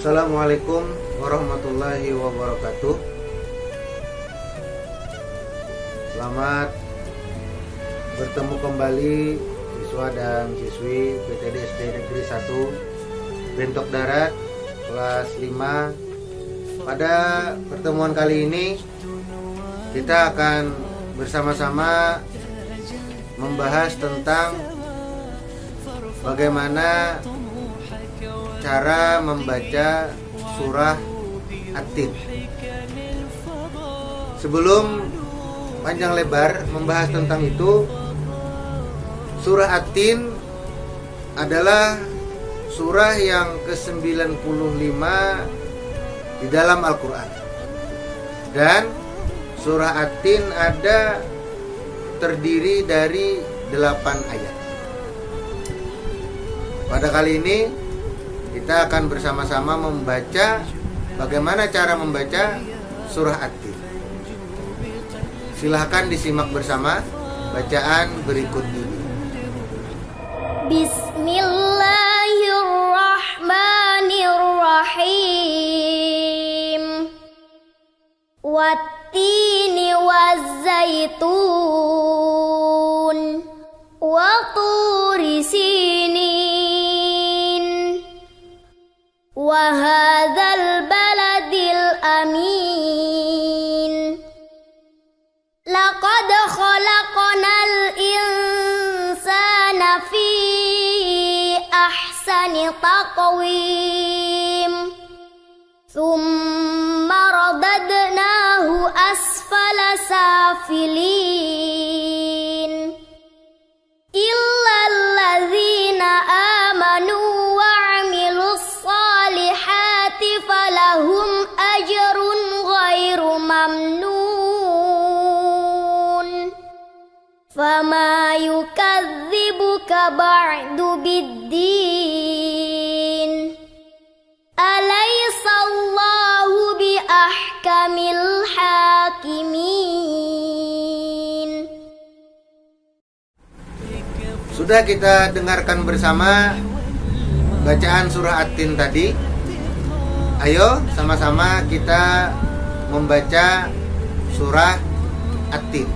Assalamualaikum warahmatullahi wabarakatuh. Selamat bertemu kembali siswa dan siswi PTD SD Negeri 1 Bentok Darat kelas 5. Pada pertemuan kali ini kita akan bersama-sama membahas tentang bagaimana cara membaca surah At-Tin. Sebelum panjang lebar membahas tentang itu, surah At-Tin adalah surah yang ke-95 di dalam Al-Quran. Dan surah At-Tin terdiri dari 8 ayat. Pada kali ini kita akan bersama-sama membaca bagaimana cara membaca surah At-Tin. Silahkan disimak bersama bacaan berikut ini. Bismillahirrahmanirrahim. Wattini wazzaitun wa turi sinin wa hadzal baladil amin. Laqad khalaqnal insana fi ahsani taqwim. Thumma radadnahu asfala safilin. Illal ladzina amanu wa 'amilus solihati falahum ajrun ghairu mamnun. Fama yukadzibuka ba'du biddin. Alaisallahu bi ahkamil hakimin. Sudah kita dengarkan bersama bacaan surah At-Tin tadi. Ayo sama-sama kita membaca surah At-Tin.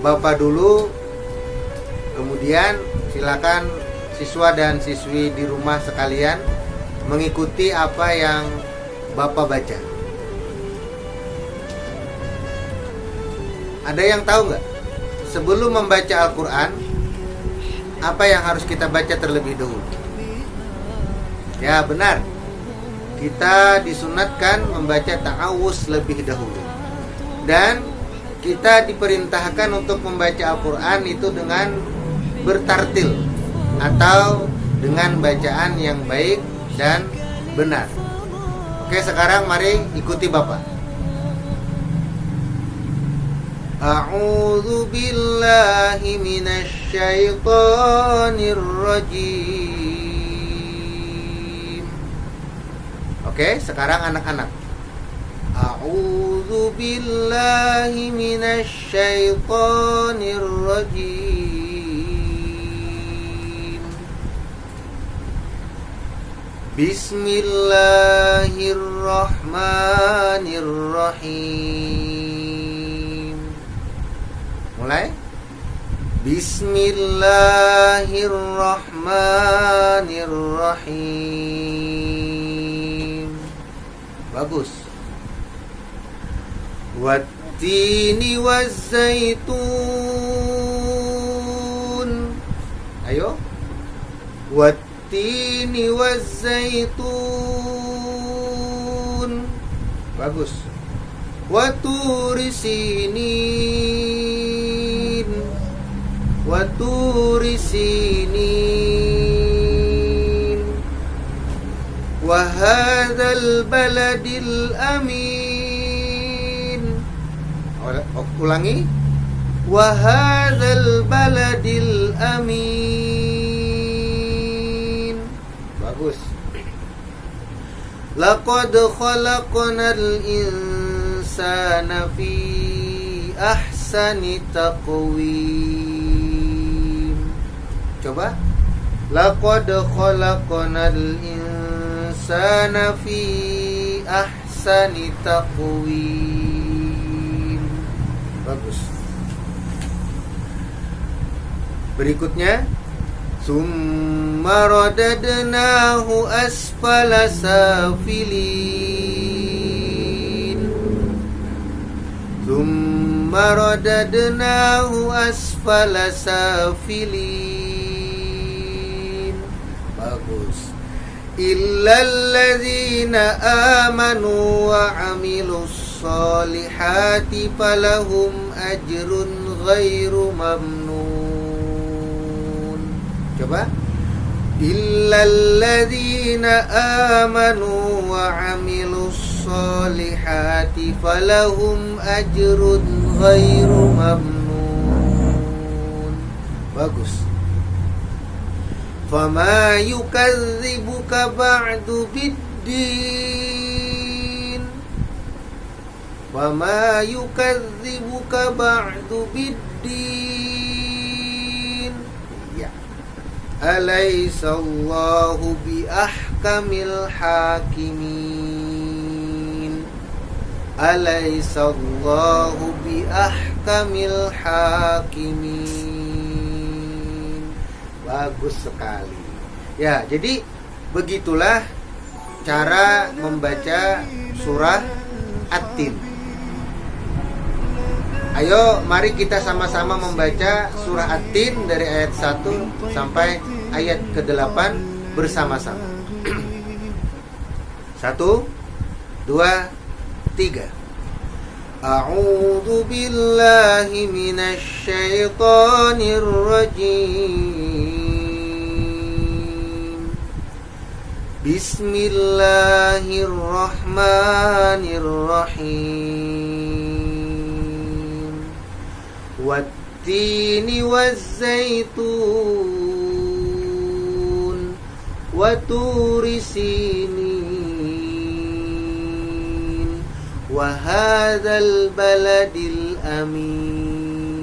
Bapak dulu, kemudian silakan siswa dan siswi di rumah sekalian mengikuti apa yang Bapak baca. Ada yang tahu nggak? Sebelum membaca Al-Quran, apa yang harus kita baca terlebih dahulu? Ya benar, kita disunatkan membaca ta'awuz lebih dahulu. Dan kita diperintahkan untuk membaca Al-Quran itu dengan bertartil atau dengan bacaan yang baik dan benar. Oke, sekarang mari ikuti Bapak. A'udzu billahi minasy syaithanir rajim. Oke, sekarang anak-anak. A'udzu billahi minasy syaithanir rajim. Bismillahirrahmanirrahim. Mulai. Bismillahirrahmanirrahim. Bagus. Wattini wazzaitun. Ayo. Wattini wazzaitun. Bagus. Waturi sinin. Waturi sinin. Wa hadzal baladil amin. Ulangi. Wa hadzal baladil amin. Bagus. Laqad khalaqnal insana fi ahsani taqwim. Coba. Laqad khalaqnal insana insana fi ahsani taqwim. Bagus. Berikutnya, summa radadnahu asfala safilin. Summa radadnahu asfala safilin. Bagus. Illalladzina amanu wa amilus solihati falahum ajrun ghairu mamnun. Coba. Illalladzina amanu wa amilus solihati falahum ajrun ghairu mamnun. Bagus. Fama yukadzibuka ba'du biddin. Fama yukadzibuka ba'du biddin. Ya. Alaisallahu bi ahkamil hakimin. Alaisallahu bi ahkamil hakimin. Bagus sekali. Ya, jadi begitulah cara membaca surah At-Tin. Ayo, mari kita sama-sama membaca surah At-Tin dari ayat 1 sampai ayat ke-8 bersama-sama. 1, 2, 3. A'udzu billahi minasy syaithanir rajim. Bismillahirrahmanirrahim. Wattini wazzaitun wa turi sinin wa hadzal baladil amin.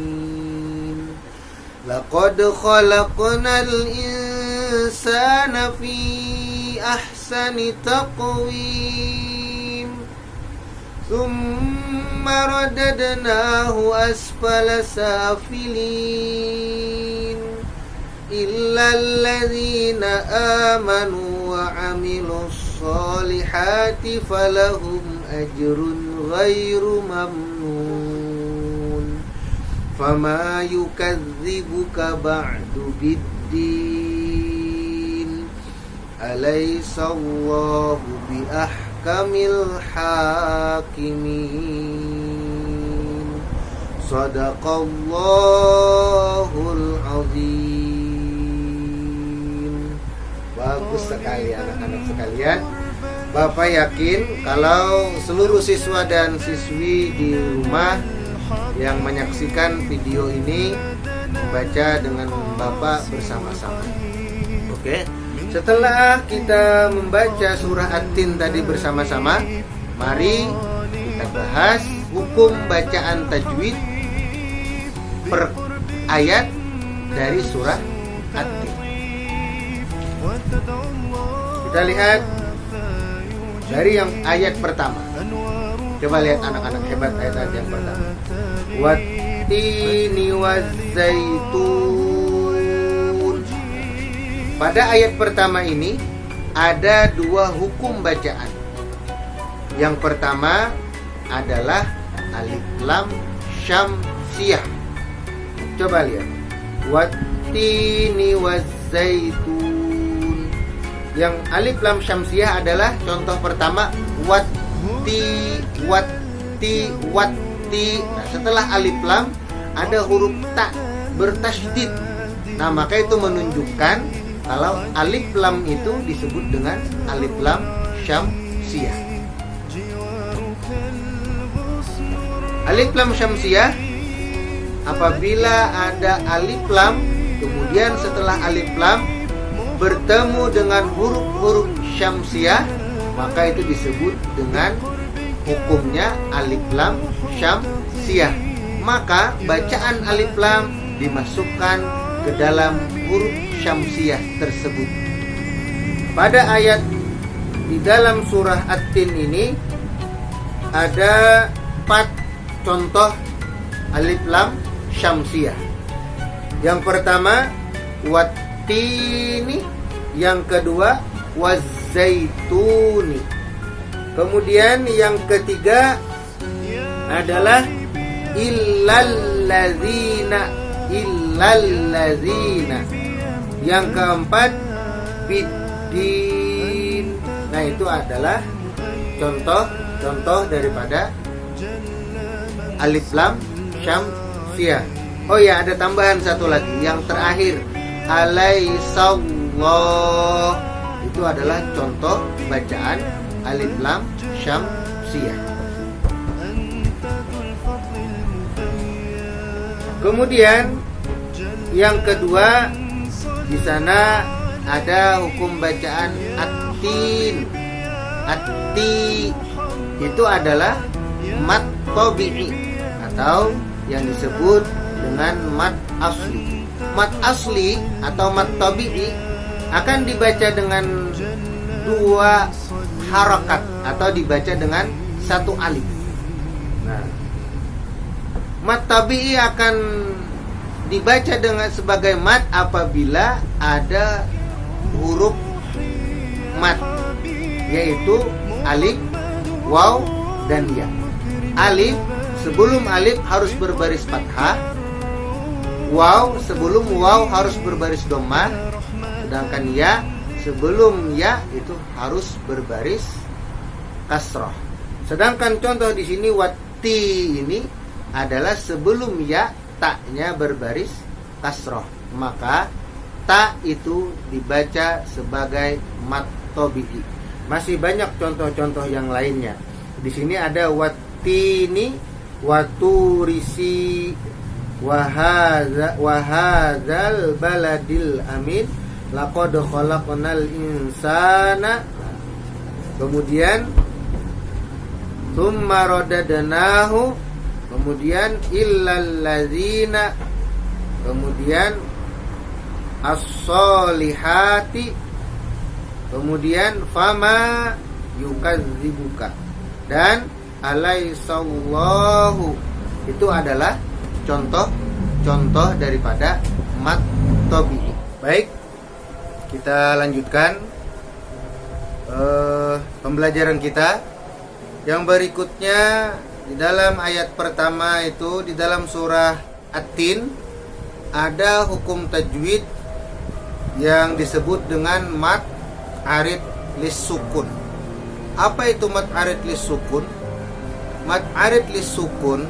Laqad khalaqnal insana fi ahsani taqwim. Thumma radadnahu asfala safilin. Illalladzina amanu wa amilus solihati falahum ajrun ghairu mamnun. Fama yukadzibuka ba'du biddin. Alaisallahu bi ahkamil hakimin. Sadaqallahul azim. Bagus sekali anak-anak sekalian. Bapak yakin kalau seluruh siswa dan siswi di rumah yang menyaksikan video ini membaca dengan Bapak bersama-sama. Oke. Setelah kita membaca surah At-Tin tadi bersama-sama, mari kita bahas hukum bacaan tajwid per ayat dari surah At-Tin. Kita lihat dari yang ayat pertama. Coba lihat anak-anak hebat ayat yang pertama. Wattini wazzaitun. Pada ayat pertama ini ada dua hukum bacaan. Yang pertama adalah alif lam syamsiyah. Coba lihat. Wattini wazzaitun. Yang alif lam syamsiyah adalah contoh pertama watti. Nah, setelah alif lam ada huruf ta bertasydid. Nah, maka itu menunjukkan kalau alif lam itu disebut dengan alif lam syamsiyah. Alif lam syamsiyah apabila ada alif lam kemudian setelah alif lam bertemu dengan huruf-huruf syamsiyah, maka itu disebut dengan hukumnya alif lam syamsiyah. Maka bacaan alif lam dimasukkan ke dalam huruf syamsiyah tersebut. Pada ayat di dalam surah At-Tin ini ada 4 contoh alif lam syamsiyah. Yang pertama wattini, yang kedua wazaituni. Kemudian yang ketiga adalah illalladzina. Yang keempat biddin. Nah, itu adalah contoh daripada alif lam syamsiyah. Oh ya, ada tambahan satu lagi, yang terakhir alaihissallah. Itu adalah contoh bacaan alif lam syamsiyah. Kemudian yang kedua, di sana ada hukum bacaan at-tin. Ati itu adalah mat tabi'i atau yang disebut dengan mat asli. Mat asli atau mat tabi'i akan dibaca dengan 2 harakat atau dibaca dengan 1 alif. Nah, mat tabi'i akan dibaca dengan sebagai mat apabila ada huruf mat, yaitu alif, waw, dan ya. Alif, sebelum alif harus berbaris fathah. Waw, sebelum waw harus berbaris dhammah. Sedangkan ya, sebelum ya itu harus berbaris kasrah. Sedangkan contoh di sini wati ini adalah sebelum ya taknya berbaris kasrah, maka ta itu dibaca sebagai mat tabi'i. Masih banyak contoh-contoh yang lainnya. Di sini ada watini, waturisi, wahadzal baladil amin, laqad khalaqnal insana. Kemudian tsumma radadnahu, kemudian illalladzina, kemudian as-solihati, kemudian fama yukadzibuka, dan alaihissallahu. Itu adalah contoh daripada mat tabi'i. Baik, kita lanjutkan pembelajaran kita. Yang berikutnya, di dalam ayat pertama itu, di dalam surah At-Tin, ada hukum tajwid yang disebut dengan mat arid lis sukun. Apa itu mat arid lis sukun? Mat arid lis sukun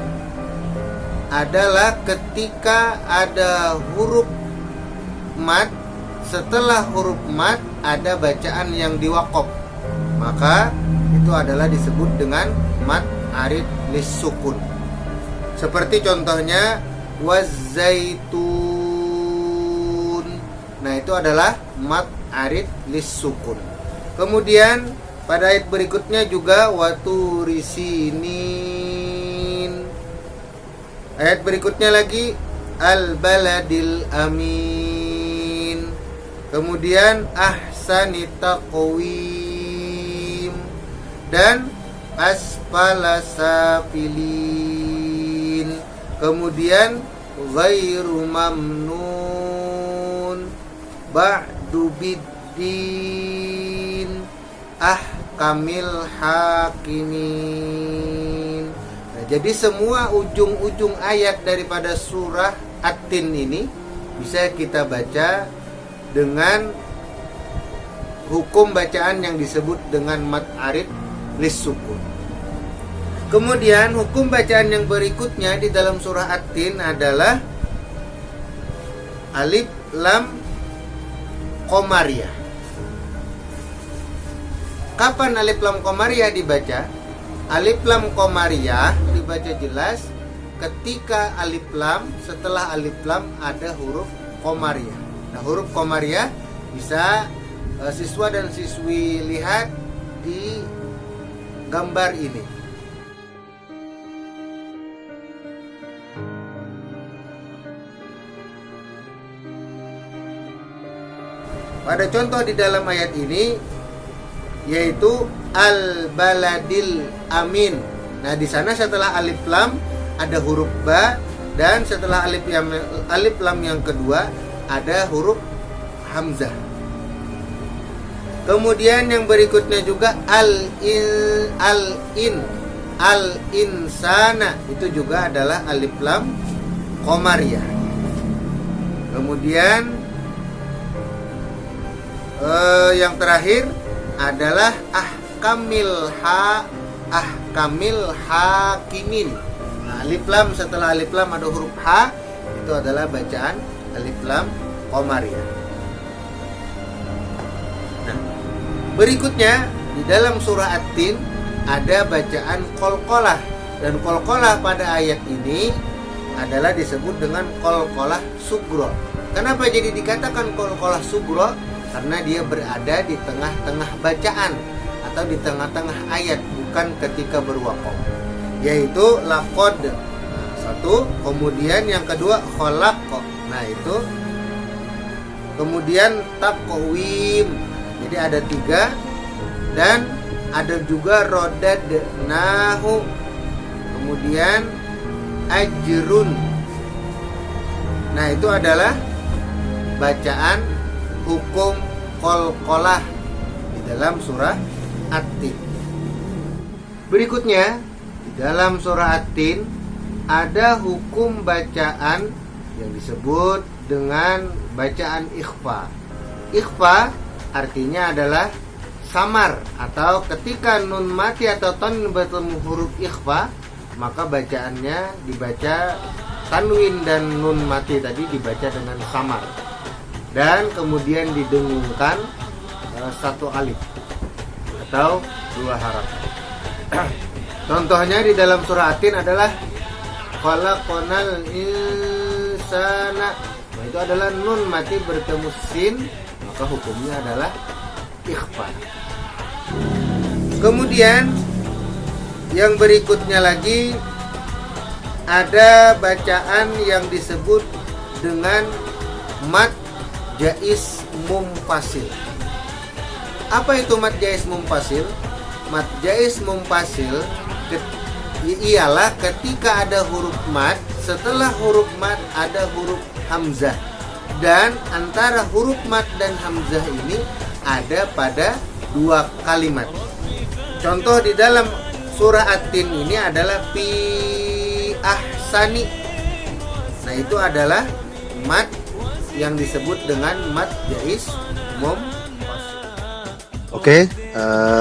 adalah ketika ada huruf mat, setelah huruf mat ada bacaan yang diwaqaf, maka itu adalah disebut dengan mat arid lis sukun. Seperti contohnya wazaitun. Nah, itu adalah mat arid lis sukun. Kemudian pada ayat berikutnya juga waturisinin. Ayat berikutnya lagi al baladil amin. Kemudian ahsanit taqwim dan asfala safilin. Kemudian ghairu mamnun, ba'du biddin, ahkamil hakimin. Nah, jadi semua ujung-ujung ayat daripada surah At-Tin ini bisa kita baca dengan hukum bacaan yang disebut dengan mat arid lis sukun. Kemudian hukum bacaan yang berikutnya di dalam surah At-Tin adalah alif lam qamariyah. Kapan alif lam qamariyah dibaca? Alif lam qamariyah dibaca jelas ketika alif lam, setelah alif lam ada huruf qamariyah. Nah, huruf qamariyah bisa siswa dan siswi lihat di gambar ini. Pada contoh di dalam ayat ini, yaitu al-baladil amin. Nah, di sana setelah alif lam ada huruf ba, dan setelah alif lam yang kedua ada huruf hamzah. Kemudian yang berikutnya juga al-insana, itu juga adalah alif lam qamariyah. Kemudian yang terakhir adalah ahkamil hakimin. Nah, alif lam setelah alif lam ada huruf ha, itu adalah bacaan alif lam qamariyah. Nah, berikutnya di dalam surah At-Tin ada bacaan qalqalah, dan qalqalah pada ayat ini adalah disebut dengan qalqalah sugro. Kenapa jadi dikatakan qalqalah sugro? Karena dia berada di tengah-tengah bacaan atau di tengah-tengah ayat, bukan ketika berwaqaf, yaitu laqad. Nah, satu, kemudian yang kedua khalaq. Nah, itu. Kemudian taqwim. Jadi ada 3, dan ada juga rodadnahu. Kemudian ajrun. Nah, itu adalah bacaan hukum qalqalah di dalam surah At-Tin. Berikutnya di dalam surah At-Tin ada hukum bacaan yang disebut dengan bacaan ikhfa. Ikhfa artinya adalah samar, atau ketika nun mati atau ton bertemu huruf ikhfa, maka bacaannya dibaca tanwin dan nun mati tadi dibaca dengan samar, dan kemudian didengungkan 1 alif atau 2 harakat. Contohnya di dalam surah At-Tin adalah khalaqonal insana. Nah, itu adalah nun mati bertemu sin, maka hukumnya adalah ikhfa. Kemudian yang berikutnya lagi ada bacaan yang disebut dengan mad jaiz mumpasil. Apa itu mad jaiz mumpasil? Mad jaiz mumpasil ialah ketika ada huruf mad, setelah huruf mad ada huruf hamzah, dan antara huruf mad dan hamzah ini ada pada 2 kalimat. Contoh di dalam surah At-Tin ini adalah fi ahsani. Nah, itu adalah mad yang disebut dengan mad jaiz mumpasil. Oke,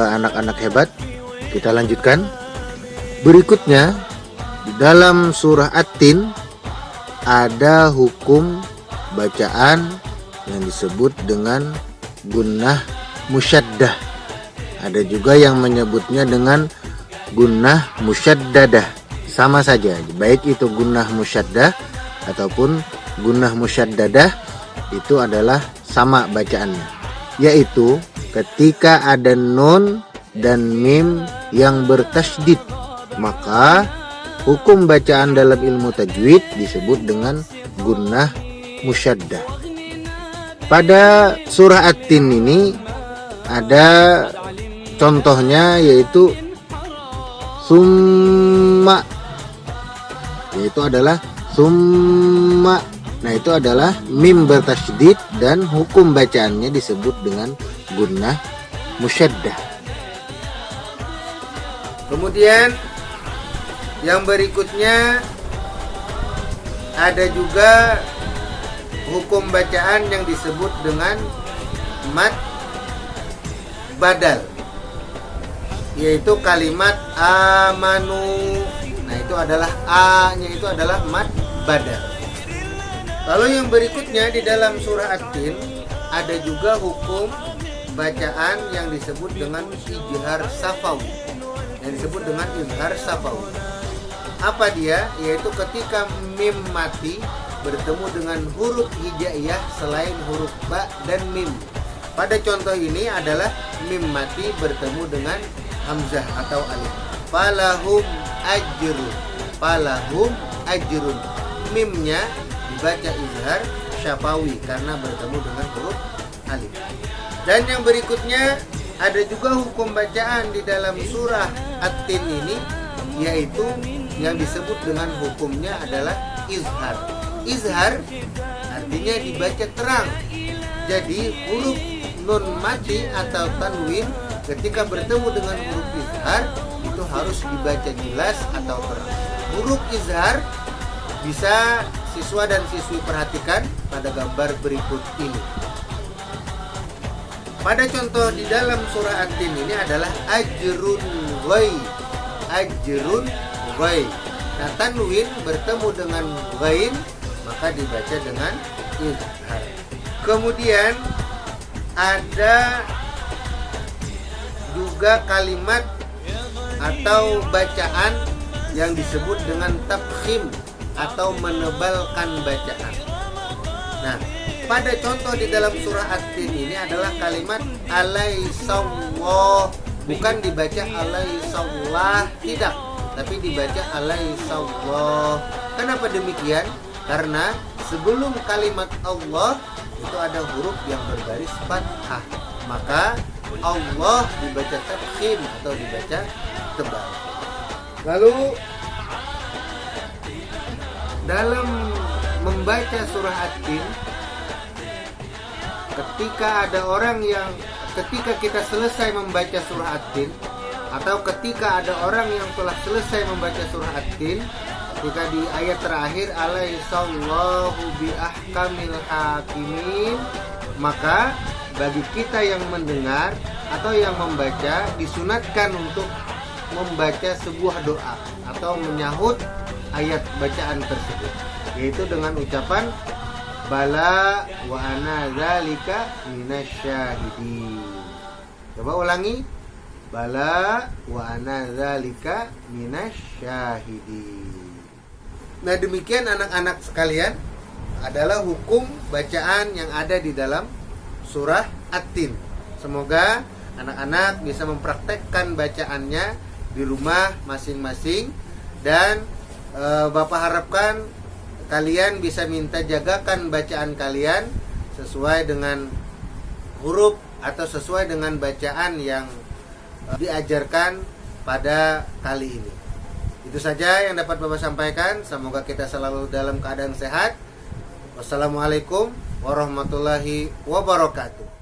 anak-anak hebat, kita lanjutkan. Berikutnya di dalam surah At-Tin ada hukum bacaan yang disebut dengan gunnah musyaddah. Ada juga yang menyebutnya dengan gunnah musyaddadah. Sama saja, baik itu gunnah musyaddah ataupun gunnah musyaddadah, itu adalah sama bacaannya, yaitu ketika ada nun dan mim yang bertasydid, maka hukum bacaan dalam ilmu tajwid disebut dengan gunnah musyaddah. Pada surah At-Tin ini ada contohnya, yaitu summa, yaitu adalah summa. Nah, itu adalah mim bertasydid dan hukum bacaannya disebut dengan gunnah musyaddah. Kemudian yang berikutnya ada juga hukum bacaan yang disebut dengan mad badal, yaitu kalimat amanu. Nah, itu adalah a-nya itu adalah mad badal. Lalu yang berikutnya di dalam surah At-Tin ada juga hukum bacaan yang disebut dengan ijhar safawi, yang disebut dengan izhar safawi. Apa dia? Yaitu ketika mim mati bertemu dengan huruf hijaiyah selain huruf ba dan mim. Pada contoh ini adalah mim mati bertemu dengan hamzah atau alif. Falahum ajrun. Falahum ajrun. Mimnya dibaca izhar syafawi karena bertemu dengan huruf alif. Dan yang berikutnya Ada juga hukum bacaan di dalam surah At-Tin ini, yaitu yang disebut dengan hukumnya adalah izhar. Izhar artinya dibaca terang. Jadi huruf nun mati atau tanwin ketika bertemu dengan huruf izhar itu harus dibaca jelas atau terang. Huruf izhar bisa siswa dan siswi perhatikan pada gambar berikut ini. Pada contoh di dalam surah At-Tin ini adalah ajrun ghaib. Ajrun ghaib. Nah, tanwin bertemu dengan ghaib maka dibaca dengan izhar. Kemudian ada juga kalimat atau bacaan yang disebut dengan tafkhim atau menebalkan bacaan. Nah, pada contoh di dalam surah At-Tin ini adalah kalimat alaihissallah, bukan dibaca alaihissallah, tidak, tapi dibaca alaihissallah. Kenapa demikian? Karena sebelum kalimat Allah itu ada huruf yang berbaris fathah, maka Allah dibaca tafkhim atau dibaca tebal. Lalu dalam membaca surah At-Tin, ketika kita selesai membaca surah At-Tin, atau ketika ada orang yang telah selesai membaca surah At-Tin, ketika di ayat terakhir alaihissallahu bi ahkamil hakimin, maka bagi kita yang mendengar atau yang membaca disunatkan untuk membaca sebuah doa atau menyahut ayat bacaan tersebut, yaitu dengan ucapan bala wa ana dzalika minasyahidin. Coba ulangi. Bala wa ana dzalika minasyahidin. Nah, demikian anak-anak sekalian adalah hukum bacaan yang ada di dalam surah At-Tin. Semoga anak-anak bisa mempraktekkan bacaannya di rumah masing-masing, dan Bapak harapkan kalian bisa minta jagakan bacaan kalian sesuai dengan huruf atau sesuai dengan bacaan yang diajarkan pada kali ini. Itu saja yang dapat Bapak sampaikan. Semoga kita selalu dalam keadaan sehat. Wassalamualaikum warahmatullahi wabarakatuh.